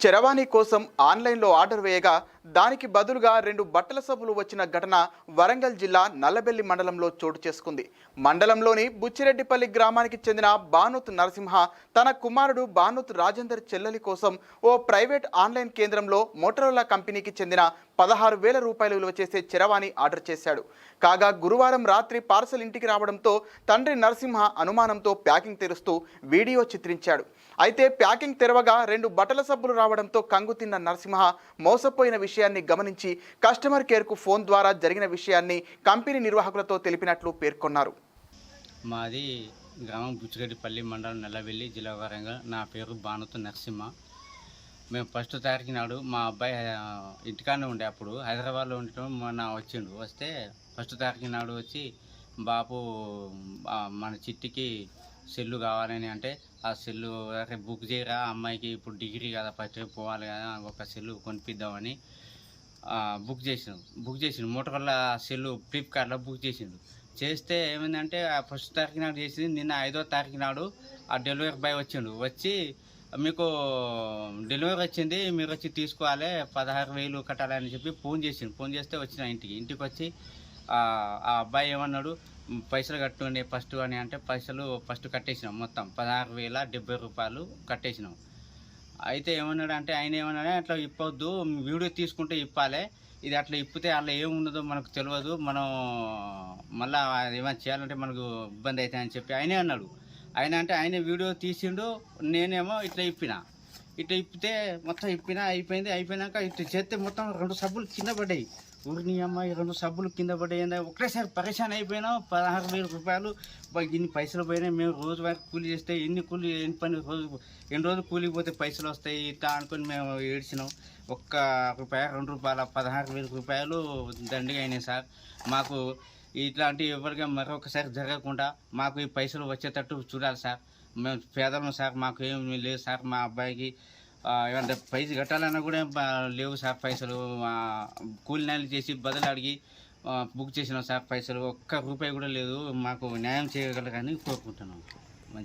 చరవాణి కోసం ఆన్లైన్లో ఆర్డర్ వేయగా దానికి బదులుగా 2 బట్టల సబ్బులు వచ్చిన ఘటన వరంగల్ జిల్లా నల్లబెల్లి మండలంలో చోటు చేసుకుంది. మండలంలోని బుచ్చిరెడ్డిపల్లి గ్రామానికి చెందిన బానూత్ నరసింహ తన కుమారుడు బానూత్ రాజేందర్ చెల్లెలి కోసం ఓ ప్రైవేట్ ఆన్లైన్ కేంద్రంలో మోటరోలా కంపెనీకి చెందిన 16,000 రూపాయలు విలువ చేసే చరవాణి ఆర్డర్ చేశాడు. కాగా గురువారం రాత్రి పార్సల్ ఇంటికి రావడంతో తండ్రి నరసింహ అనుమానంతో ప్యాకింగ్ తెరుస్తూ వీడియో చిత్రించాడు. అయితే ప్యాకింగ్ తెరవగా 2 బట్టల సబ్బులు రావడంతో కంగుతిన్న నరసింహ మోసపోయిన విషయాన్ని గమనించి కస్టమర్ కేర్కు ఫోన్ ద్వారా జరిగిన విషయాన్ని కంపెనీ నిర్వాహకులతో తెలిపినట్లు పేర్కొన్నారు. మాది గ్రామం బుచ్చిరెడ్డిపల్లి మండలం నల్లబెల్లి జిల్లా వరంగల్. నా పేరు బానూత్ నరసింహ. మేము ఫస్ట్ తారీఖు నాడు మా అబ్బాయి ఇంటికాడనే ఉండే, అప్పుడు హైదరాబాద్లో ఉండటం మొన్న వస్తే ఫస్ట్ తారీఖు నాడు వచ్చి బాపు మన చిట్టికి సెల్లు కావాలని అంటే ఆ సెల్లు రేపు బుక్ చేయరా, అమ్మాయికి ఇప్పుడు డిగ్రీ కదా ఫస్ట్ పోవాలి కదా, ఒక సెల్లు కొనిపిద్దామని బుక్ చేసిండు. మోటరోలా సెల్లు ఫ్లిప్కార్ట్లో బుక్ చేస్తే ఏమైందంటే ఆ ఫస్ట్ తారీఖు నాడు చేసింది. నిన్న 5వ తారీఖు నాడు ఆ డెలివరీ బాయ్ వచ్చి మీకు డెలివరీ వచ్చింది, మీరు వచ్చి తీసుకోవాలి, 16,000 కట్టాలని చెప్పి ఫోన్ చేస్తే వచ్చిన ఇంటికి వచ్చి ఆ అబ్బాయి ఏమన్నాడు, పైసలు కట్టుండే ఫస్ట్ అని అంటే పైసలు ఫస్ట్ కట్టేసినాం, మొత్తం 16,070 రూపాయలు కట్టేసినాం. అయితే ఏమన్నాడు అంటే ఆయన ఏమన్నాడు, అట్లా ఇప్పొద్దు, వీడియో తీసుకుంటే ఇప్పాలి, ఇది అట్లా ఇప్పితే అట్లా ఏముండదో మనకు తెలియదు, మనం మళ్ళీ ఏమైనా చేయాలంటే మనకు ఇబ్బంది అవుతాయని చెప్పి ఆయనే అన్నాడు. ఆయన వీడియో తీసిండు, నేనేమో ఇట్లా ఇప్పితే మొత్తం అయిపోయినాక ఇట్లా చేస్తే మొత్తం 2 సబ్బులు కింద పడ్డాయి. ఊరిని అమ్మాయి 2 సబ్బులు కింద పడ్డాయి. ఒకటేసారి పరేషాన్ అయిపోయినాం. 16,000 రూపాయలు ఇన్ని పైసలు పోయినాయి. మేము రోజు వరకు కూలి చేస్తే ఎన్ని పని ఎన్ని రోజులు కూలికి పోతే పైసలు వస్తాయి ఇట్లా అనుకుని మేము ఏడ్చినాం. ₹1 2 రూపాయల 16,000 రూపాయలు దండిగా అయినాయి సార్. మాకు ఇట్లాంటి ఎవరిగా మరొకసారి జరగకుండా మాకు ఈ పైసలు వచ్చేటట్టు చూడాలి సార్. మేము పేదలం సార్, మాకు ఏమి లేదు సార్. మా అబ్బాయికి ఏమంటే పైసలు కట్టాలన్నా కూడా లేవు సార్ పైసలు. కూలి నాలు చేసి బదులు అడిగి బుక్ చేసినాం సార్. పైసలు ₹1 కూడా లేదు. మాకు న్యాయం చేయగలరని కోరుకుంటున్నాం.